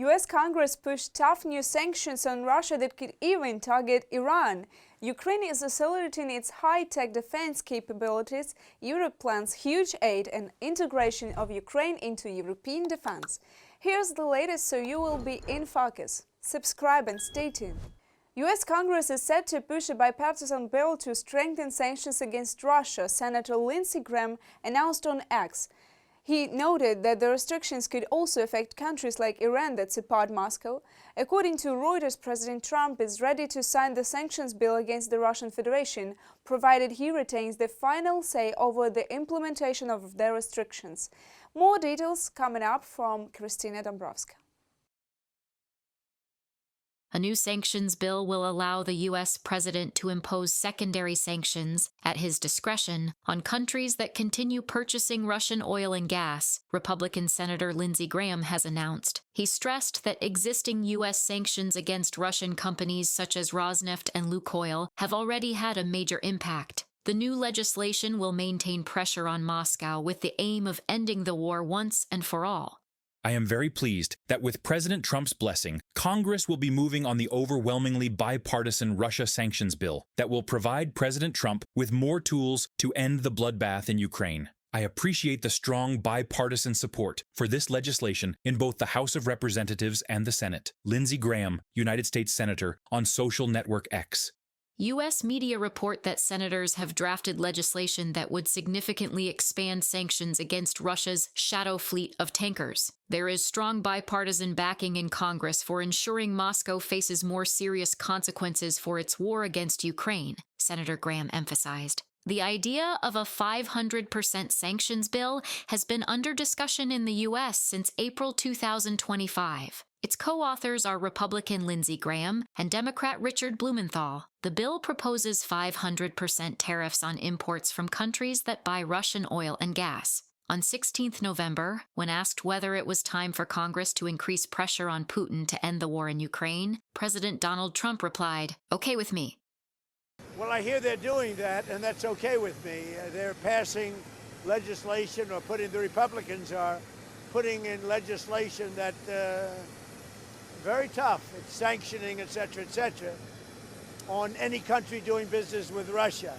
US Congress pushed tough new sanctions on Russia that could even target Iran. Ukraine is accelerating its high-tech defense capabilities. Europe plans huge aid and integration of Ukraine into European defense. Here's the latest, so you will be in focus. Subscribe and stay tuned. US Congress is set to push a bipartisan bill to strengthen sanctions against Russia, Senator Lindsey Graham announced on X. He noted that the restrictions could also affect countries like Iran that support Moscow. According to Reuters, President Trump is ready to sign the sanctions bill against the Russian Federation, provided he retains the final say over the implementation of the restrictions. More details coming up from Kristina Dombrovska. A new sanctions bill will allow the U.S. president to impose secondary sanctions at his discretion on countries that continue purchasing Russian oil and gas, Republican Senator Lindsey Graham has announced. He stressed that existing U.S. sanctions against Russian companies such as Rosneft and Lukoil have already had a major impact. The new legislation will maintain pressure on Moscow with the aim of ending the war once and for all. I am very pleased that with President Trump's blessing, Congress will be moving on the overwhelmingly bipartisan Russia sanctions bill that will provide President Trump with more tools to end the bloodbath in Ukraine. I appreciate the strong bipartisan support for this legislation in both the House of Representatives and the Senate. Lindsey Graham, United States Senator, on social network X. U.S. media report that senators have drafted legislation that would significantly expand sanctions against Russia's shadow fleet of tankers. There is strong bipartisan backing in Congress for ensuring Moscow faces more serious consequences for its war against Ukraine, Senator Graham emphasized. The idea of a 500% sanctions bill has been under discussion in the U.S. since April 2025. Its co-authors are Republican Lindsey Graham and Democrat Richard Blumenthal. The bill proposes 500% tariffs on imports from countries that buy Russian oil and gas. On 16 November, when asked whether it was time for Congress to increase pressure on Putin to end the war in Ukraine, President Donald Trump replied, "Okay with me." Well, I hear they're doing that, and that's okay with me. They're passing legislation, or the Republicans are putting in legislation that very tough. It's sanctioning, etc., on any country doing business with Russia.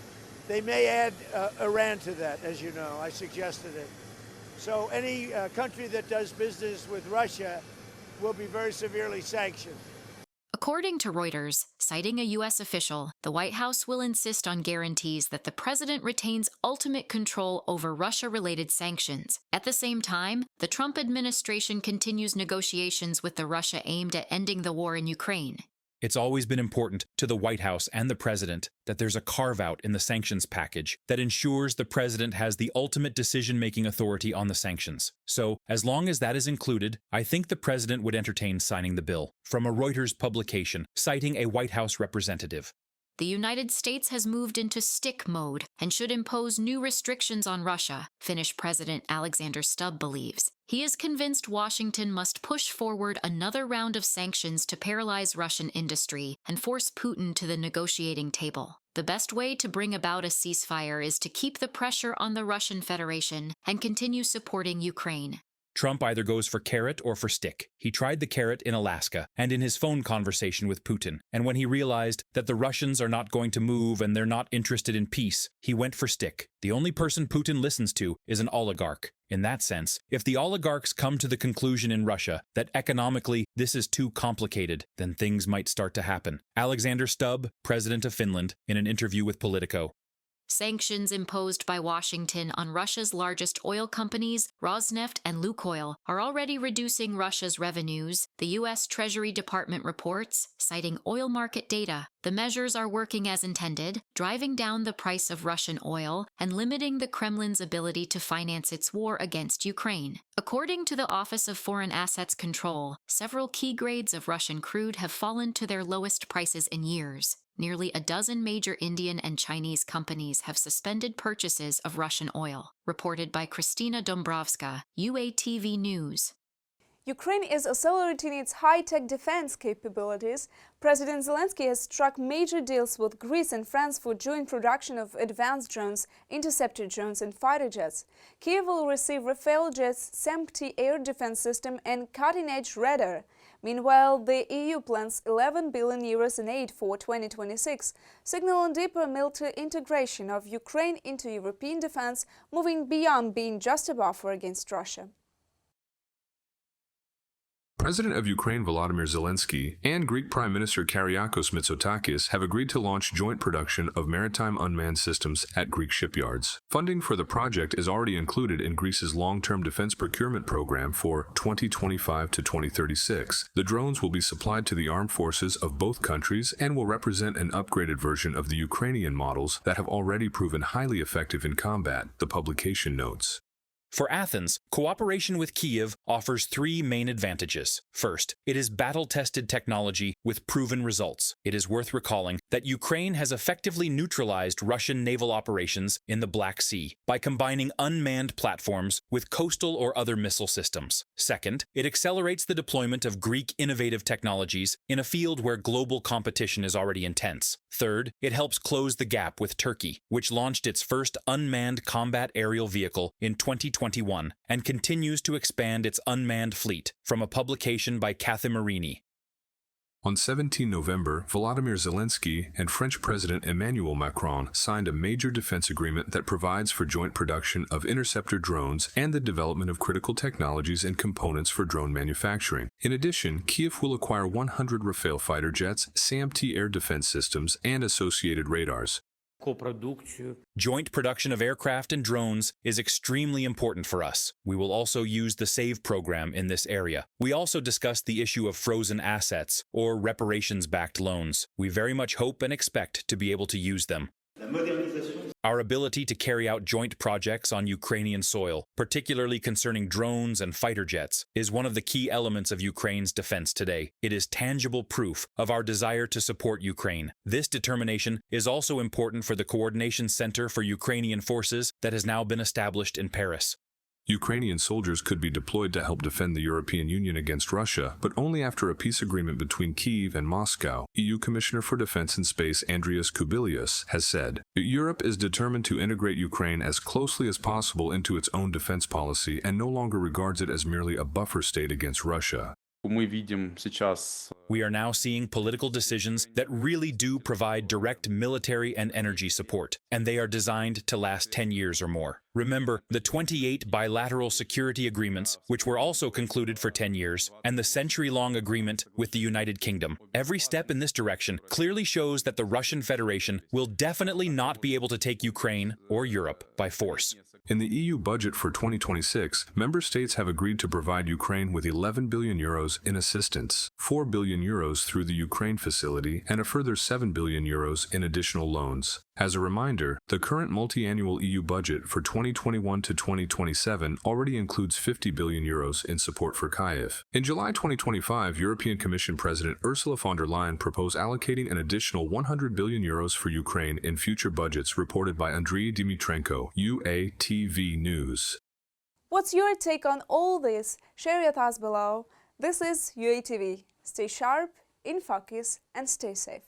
They may add Iran to that, as you know. I suggested it. So any country that does business with Russia will be very severely sanctioned. According to Reuters, citing a U.S. official, the White House will insist on guarantees that the president retains ultimate control over Russia-related sanctions. At the same time, the Trump administration continues negotiations with Russia aimed at ending the war in Ukraine. It's always been important to the White House and the president that there's a carve-out in the sanctions package that ensures the president has the ultimate decision-making authority on the sanctions. So, as long as that is included, I think the president would entertain signing the bill. From a Reuters publication, citing a White House representative. The United States has moved into stick mode and should impose new restrictions on Russia, Finnish President Alexander Stubb believes. He is convinced Washington must push forward another round of sanctions to paralyze Russian industry and force Putin to the negotiating table. The best way to bring about a ceasefire is to keep the pressure on the Russian Federation and continue supporting Ukraine. Trump either goes for carrot or for stick. He tried the carrot in Alaska and in his phone conversation with Putin. And when he realized that the Russians are not going to move and they're not interested in peace, he went for stick. The only person Putin listens to is an oligarch. In that sense, if the oligarchs come to the conclusion in Russia that economically this is too complicated, then things might start to happen. Alexander Stubb, president of Finland, in an interview with Politico. Sanctions imposed by Washington on Russia's largest oil companies, Rosneft and Lukoil, are already reducing Russia's revenues, the U.S. Treasury Department reports, citing oil market data. The measures are working as intended, driving down the price of Russian oil and limiting the Kremlin's ability to finance its war against Ukraine. According to the Office of Foreign Assets Control, several key grades of Russian crude have fallen to their lowest prices in years. Nearly a dozen major Indian and Chinese companies have suspended purchases of Russian oil, reported by Kristina Dombrovska, UATV News. Ukraine is accelerating its high-tech defense capabilities. President Zelensky has struck major deals with Greece and France for joint production of advanced drones, interceptor drones and fighter jets. Kyiv will receive Rafale jets, SAMP-T air defense system and cutting-edge radar. Meanwhile, the EU plans 11 billion euros in aid for 2026, signaling deeper military integration of Ukraine into European defense, moving beyond being just a buffer against Russia. President of Ukraine Volodymyr Zelensky and Greek Prime Minister Kyriakos Mitsotakis have agreed to launch joint production of maritime unmanned systems at Greek shipyards. Funding for the project is already included in Greece's long-term defense procurement program for 2025 to 2036. The drones will be supplied to the armed forces of both countries and will represent an upgraded version of the Ukrainian models that have already proven highly effective in combat, the publication notes. For Athens, cooperation with Kyiv offers three main advantages. First, it is battle-tested technology with proven results. It is worth recalling that Ukraine has effectively neutralized Russian naval operations in the Black Sea by combining unmanned platforms with coastal or other missile systems. Second, it accelerates the deployment of Greek innovative technologies in a field where global competition is already intense. Third, it helps close the gap with Turkey, which launched its first unmanned combat aerial vehicle in 2021 and continues to expand its unmanned fleet, from a publication by Kathimerini. On 17 November, Volodymyr Zelensky and French President Emmanuel Macron signed a major defense agreement that provides for joint production of interceptor drones and the development of critical technologies and components for drone manufacturing. In addition, Kyiv will acquire 100 Rafale fighter jets, SAM-T air defense systems, and associated radars. Joint production of aircraft and drones is extremely important for us. We will also use the SAVE program in this area. We also discussed the issue of frozen assets or reparations-backed loans. We very much hope and expect to be able to use them. Our ability to carry out joint projects on Ukrainian soil, particularly concerning drones and fighter jets, is one of the key elements of Ukraine's defense today. It is tangible proof of our desire to support Ukraine. This determination is also important for the Coordination Center for Ukrainian Forces that has now been established in Paris. Ukrainian soldiers could be deployed to help defend the European Union against Russia, but only after a peace agreement between Kyiv and Moscow, EU Commissioner for Defense and Space Andrius Kubilius has said. Europe is determined to integrate Ukraine as closely as possible into its own defense policy and no longer regards it as merely a buffer state against Russia. We are now seeing political decisions that really do provide direct military and energy support, and they are designed to last 10 years or more. Remember the 28 bilateral security agreements, which were also concluded for 10 years, and the century-long agreement with the United Kingdom. Every step in this direction clearly shows that the Russian Federation will definitely not be able to take Ukraine or Europe by force. In the EU budget for 2026, member states have agreed to provide Ukraine with 11 billion euros in assistance, 4 billion euros through the Ukraine facility, and a further 7 billion euros in additional loans. As a reminder, the current multi-annual EU budget for 2021 to 2027 already includes 50 billion euros in support for Kyiv. In July 2025, European Commission President Ursula von der Leyen proposed allocating an additional 100 billion euros for Ukraine in future budgets, reported by Andriy Dimitrenko, UATV News. What's your take on all this? Share your thoughts below. This is UATV. Stay sharp, in focus, and stay safe.